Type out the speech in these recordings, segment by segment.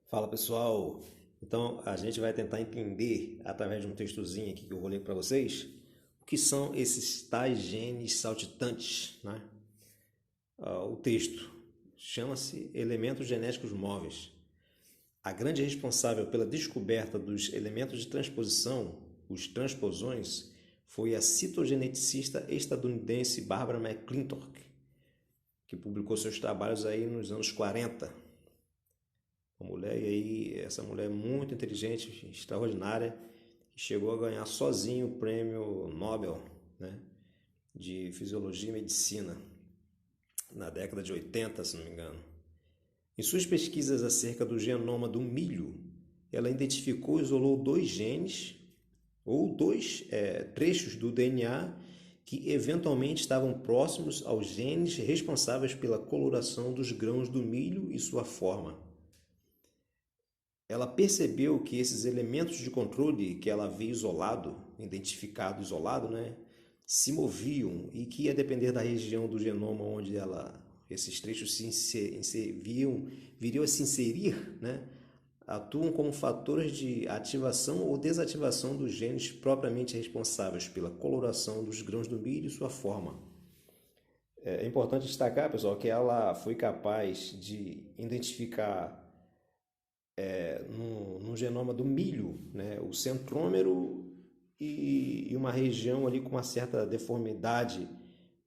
Fala pessoal, então a gente vai tentar entender através de um textozinho aqui que eu vou ler para vocês o que são esses tais genes saltitantes, né? O texto chama-se Elementos Genéticos Móveis. A grande responsável pela descoberta dos elementos de transposição, os transposões, foi a citogeneticista estadunidense Barbara McClintock, que publicou seus trabalhos aí nos anos 40. Uma mulher, e aí essa mulher muito inteligente, extraordinária, que chegou a ganhar sozinho o prêmio Nobel, né, de Fisiologia e Medicina, na década de 80, se não me engano. Em suas pesquisas acerca do genoma do milho, ela identificou e isolou dois genes, ou dois trechos do DNA que eventualmente estavam próximos aos genes responsáveis pela coloração dos grãos do milho e sua forma. Ela percebeu que esses elementos de controle que ela havia identificado isolado, né, se moviam e que, a depender da região do genoma onde esses trechos viriam a se inserir, né, atuam como fatores de ativação ou desativação dos genes propriamente responsáveis pela coloração dos grãos do milho e sua forma. É importante destacar, pessoal, que ela foi capaz de identificar no genoma do milho, né, o centrômero e uma região ali com uma certa deformidade,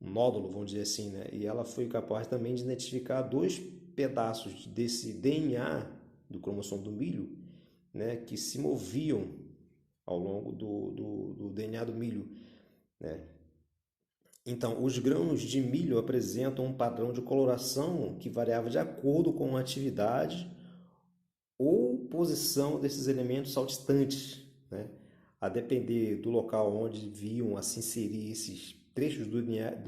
um nódulo, vamos dizer assim, né? E ela foi capaz também de identificar dois pedaços desse DNA do cromossomo do milho, né, que se moviam ao longo do DNA do milho, né? Então, os grãos de milho apresentam um padrão de coloração que variava de acordo com a atividade ou posição desses elementos saltitantes, né? A depender do local onde viam a se inserir esses trechos do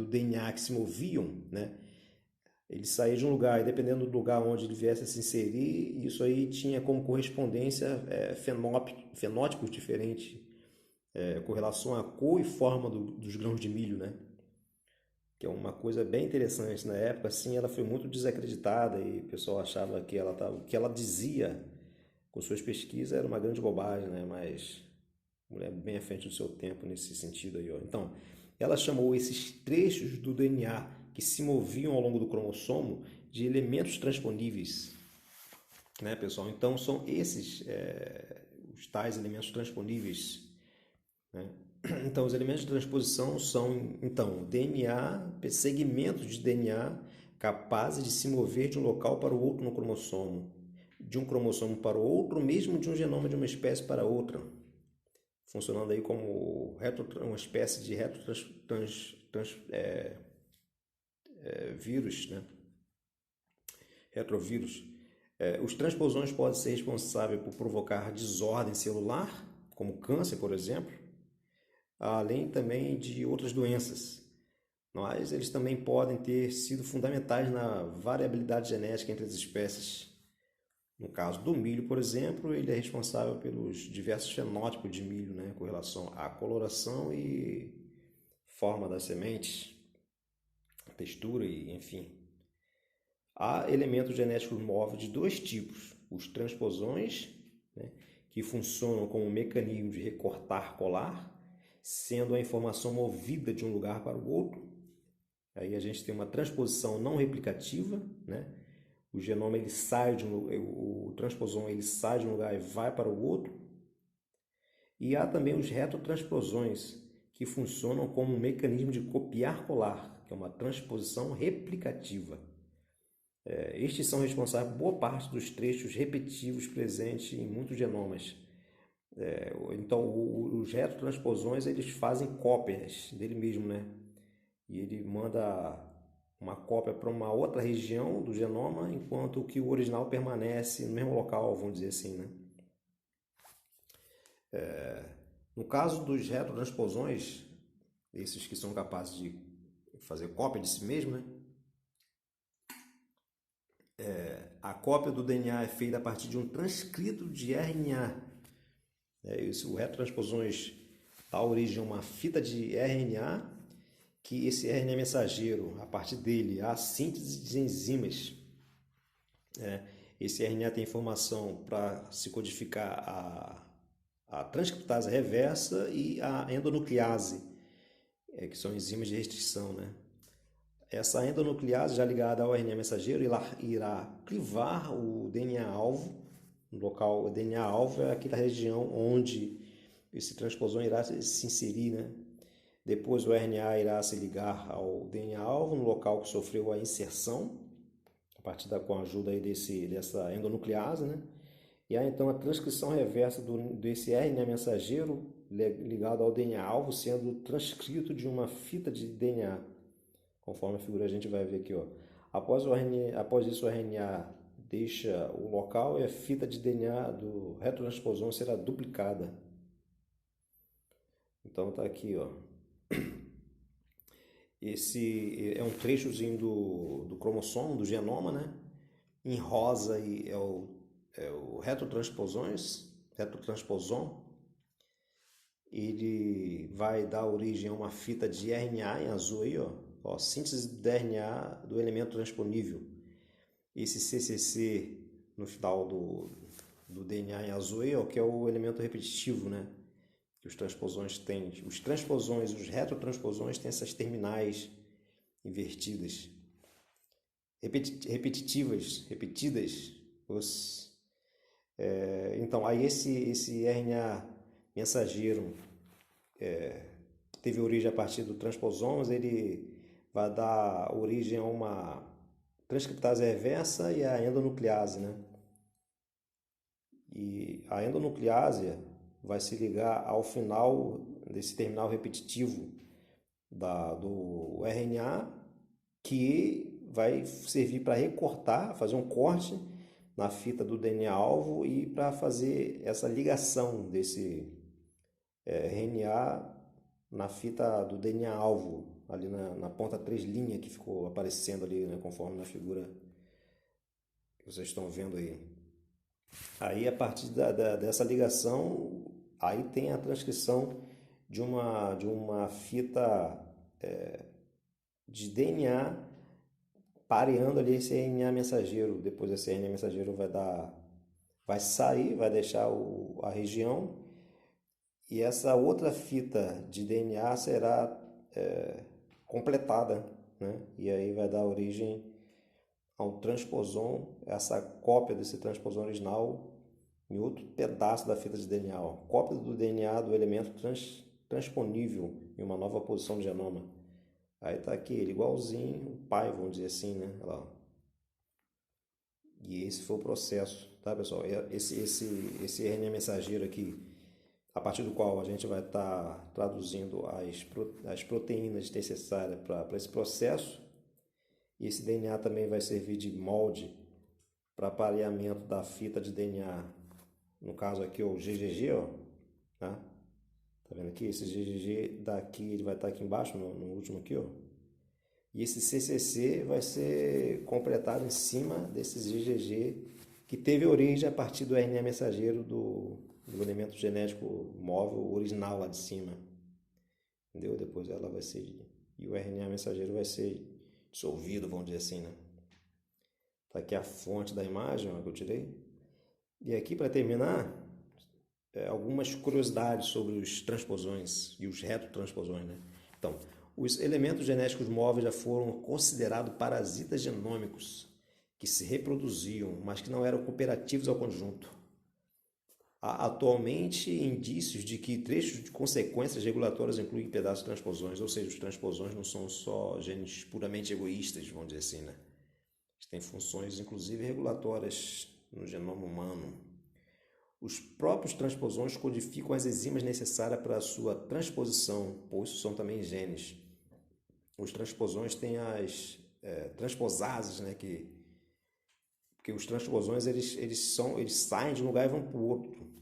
DNA que se moviam, né? Ele saía de um lugar e dependendo do lugar onde ele viesse a se inserir, isso aí tinha como correspondência fenótipos diferentes com relação à cor e forma dos grãos de milho, né? Que é uma coisa bem interessante. Na época, assim, ela foi muito desacreditada e o pessoal achava que o que ela dizia com suas pesquisas era uma grande bobagem, né? Mas mulher bem à frente do seu tempo nesse sentido aí, ó. Então, ela chamou esses trechos do DNA que se moviam ao longo do cromossomo de elementos transponíveis, né, pessoal? Então, são esses os tais elementos transponíveis, né? Então, os elementos de transposição são, então, DNA, segmentos de DNA capazes de se mover de um local para o outro no cromossomo, de um cromossomo para o outro, mesmo de um genoma de uma espécie para outra, funcionando aí como uma espécie de vírus, né? Retrovírus. Os transposões podem ser responsáveis por provocar desordem celular, como câncer, por exemplo, além também de outras doenças. Mas eles também podem ter sido fundamentais na variabilidade genética entre as espécies. No caso do milho, por exemplo, ele é responsável pelos diversos fenótipos de milho, né, com relação à coloração e forma das sementes, textura e enfim. Há elementos genéticos móveis de dois tipos: os transposões, né, que funcionam como um mecanismo de recortar colar, sendo a informação movida de um lugar para o outro. Aí a gente tem uma transposição não replicativa, né? O genoma ele sai o transposon ele sai de um lugar e vai para o outro. E há também os retrotransposões, que funcionam como um mecanismo de copiar colar, que é uma transposição replicativa. Estes são responsáveis por boa parte dos trechos repetitivos presentes em muitos genomas. Então, os retrotransposões eles fazem cópias dele mesmo, né? E ele manda uma cópia para uma outra região do genoma, enquanto que o original permanece no mesmo local, vamos dizer assim, né? No caso dos retrotransposões, esses que são capazes de fazer cópia de si mesmo, né? A cópia do DNA é feita a partir de um transcrito de RNA. O retrotransposões dá origem a uma fita de RNA, que esse RNA mensageiro, a partir dele, há síntese de enzimas. Esse RNA tem informação para se codificar a transcriptase reversa e a endonuclease, que são enzimas de restrição, né? Essa endonuclease, já ligada ao RNA mensageiro, irá clivar o DNA-alvo. No local, o DNA-alvo é aquela região onde esse transposon irá se inserir, né? Depois o RNA irá se ligar ao DNA-alvo no local que sofreu a inserção, a partir com a ajuda aí dessa endonuclease, né? E aí então a transcrição reversa desse RNA mensageiro ligado ao DNA-alvo sendo transcrito de uma fita de DNA, conforme a figura a gente vai ver aqui, ó. Após isso o RNA deixa o local e a fita de DNA do retrotransposon será duplicada. Então tá aqui, ó. Esse é um trechozinho do cromossomo, do genoma, né? Em rosa aí é o retrotransposon. Ele vai dar origem a uma fita de RNA em azul aí, ó, síntese do RNA do elemento transponível. Esse CCC no final do DNA em azul aí, ó, que é o elemento repetitivo, né? Que os transposões têm. Os transposões e os retrotransposões têm essas terminais invertidas, repetidas. Então, aí esse RNA mensageiro teve origem a partir do transposomos, ele vai dar origem a uma transcriptase reversa e a endonuclease, né? E a endonuclease vai se ligar ao final desse terminal repetitivo do RNA, que vai servir para recortar, fazer um corte na fita do DNA-alvo e para fazer essa ligação desse RNA na fita do DNA-alvo, ali na ponta 3' que ficou aparecendo ali, né, conforme na figura que vocês estão vendo aí. Aí, a partir dessa ligação, aí tem a transcrição de uma fita de DNA pareando ali esse RNA mensageiro. Depois esse RNA mensageiro vai sair, vai deixar a região, e essa outra fita de DNA será completada, né? E aí vai dar origem ao transposon, essa cópia desse transposon original em outro pedaço da fita de DNA, ó. Cópia do DNA do elemento transponível em uma nova posição do genoma. Aí tá aqui ele igualzinho o pai, vamos dizer assim, né? Olha lá. E esse foi o processo, tá, pessoal? Esse RNA mensageiro aqui, a partir do qual a gente vai estar traduzindo as proteínas necessárias para esse processo. E esse DNA também vai servir de molde para pareamento da fita de DNA. No caso aqui, o GGG, ó, tá? Tá vendo aqui? Esse GGG daqui, ele vai estar aqui embaixo, no último aqui, ó. E esse CCC vai ser completado em cima desse GGG que teve origem a partir do RNA mensageiro do elemento genético móvel original lá de cima. Entendeu? Depois ela vai ser... E o RNA mensageiro vai ser dissolvido, vamos dizer assim, né? Tá aqui a fonte da imagem, ó, que eu tirei. E aqui, para terminar, algumas curiosidades sobre os transposões e os retrotransposões, né? Então, os elementos genéticos móveis já foram considerados parasitas genômicos que se reproduziam, mas que não eram cooperativos ao conjunto. Há atualmente indícios de que trechos de consequências regulatórias incluem pedaços de transposões, ou seja, os transposões não são só genes puramente egoístas, vamos dizer assim, né? Eles têm funções, inclusive, regulatórias no genoma humano. Os próprios transposões codificam as enzimas necessárias para a sua transposição, pois são também genes. Os transposões têm as transposases, né? Porque os transposões eles saem de um lugar e vão para o outro.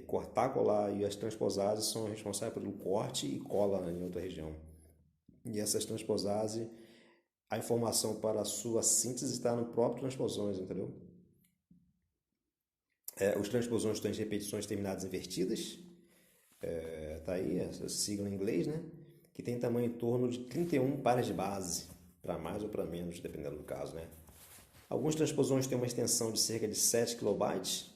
Cortar, colar, e as transposases são responsáveis pelo corte e cola em outra região. E essas transposases, a informação para a sua síntese está no próprio transposões, entendeu? Os transposões têm repetições terminadas invertidas, tá aí essa sigla em inglês, né? Que tem tamanho em torno de 31 pares de base, para mais ou para menos, dependendo do caso, né? Alguns transposões têm uma extensão de cerca de 7 kilobytes.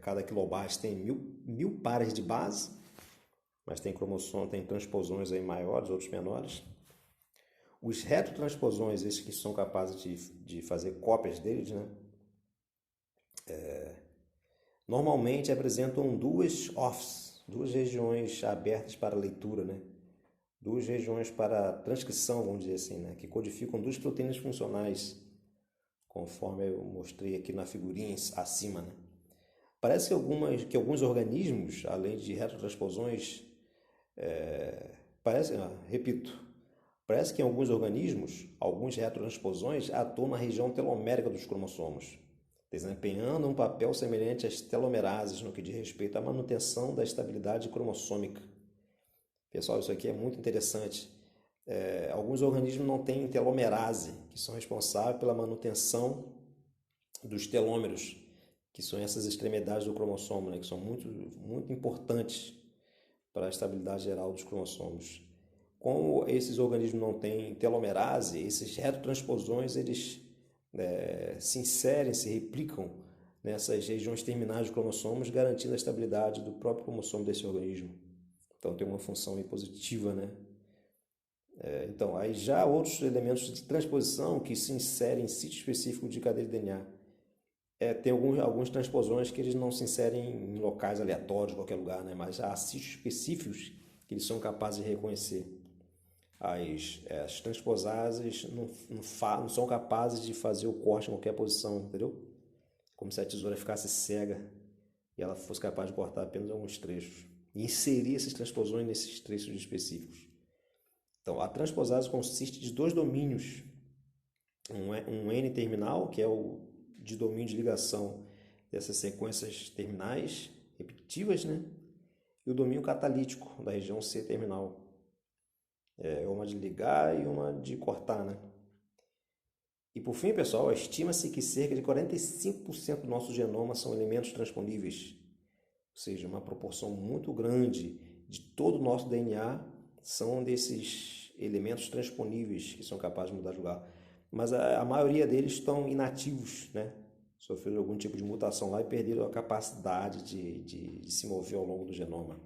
Cada kilobyte tem mil pares de base, mas tem transposões aí maiores, outros menores. Os retrotransposões, esses que são capazes de fazer cópias deles, né? Normalmente apresentam duas offs, duas regiões abertas para leitura, né? Duas regiões para transcrição, vamos dizer assim, né? Que codificam duas proteínas funcionais, conforme eu mostrei aqui na figurinha acima, né? Parece que alguns organismos, além de retrotransposões, parece que em alguns organismos, algumas retrotransposões atuam na região telomérica dos cromossomos, desempenhando um papel semelhante às telomerases no que diz respeito à manutenção da estabilidade cromossômica. Pessoal, isso aqui é muito interessante. Alguns organismos não têm telomerase, que são responsáveis pela manutenção dos telômeros, que são essas extremidades do cromossomo, né, que são muito, muito importantes para a estabilidade geral dos cromossomos. Como esses organismos não têm telomerase, esses retrotransposões eles se inserem, se replicam nessas regiões terminais dos cromossomos, garantindo a estabilidade do próprio cromossomo desse organismo. Então tem uma função aí positiva, né? Então, aí já outros elementos de transposição que se inserem em sítio específico de cadeia de DNA. Tem alguns transposões que eles não se inserem em locais aleatórios, em qualquer lugar, né? Mas há sítios específicos que eles são capazes de reconhecer. As transposases não são capazes de fazer o corte em qualquer posição, entendeu? Como se a tesoura ficasse cega e ela fosse capaz de cortar apenas alguns trechos. E inserir essas transposões nesses trechos específicos. Então, a transposase consiste de dois domínios. Um N-terminal, que é o de domínio de ligação dessas sequências terminais repetitivas, né? E o domínio catalítico da região C-terminal. Uma de ligar e uma de cortar, né? E por fim, pessoal, estima-se que cerca de 45% do nosso genoma são elementos transponíveis. Ou seja, uma proporção muito grande de todo o nosso DNA são desses elementos transponíveis que são capazes de mudar de lugar. Mas a maioria deles estão inativos, né? Sofreram algum tipo de mutação lá e perderam a capacidade de se mover ao longo do genoma.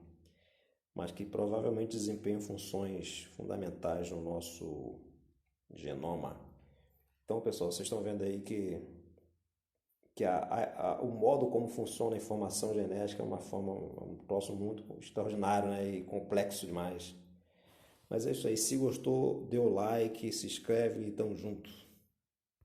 Mas que provavelmente desempenham funções fundamentais no nosso genoma. Então, pessoal, vocês estão vendo aí que o modo como funciona a informação genética é um troço muito extraordinário, né? E complexo demais. Mas é isso aí. Se gostou, dê o like, se inscreve e tamo junto.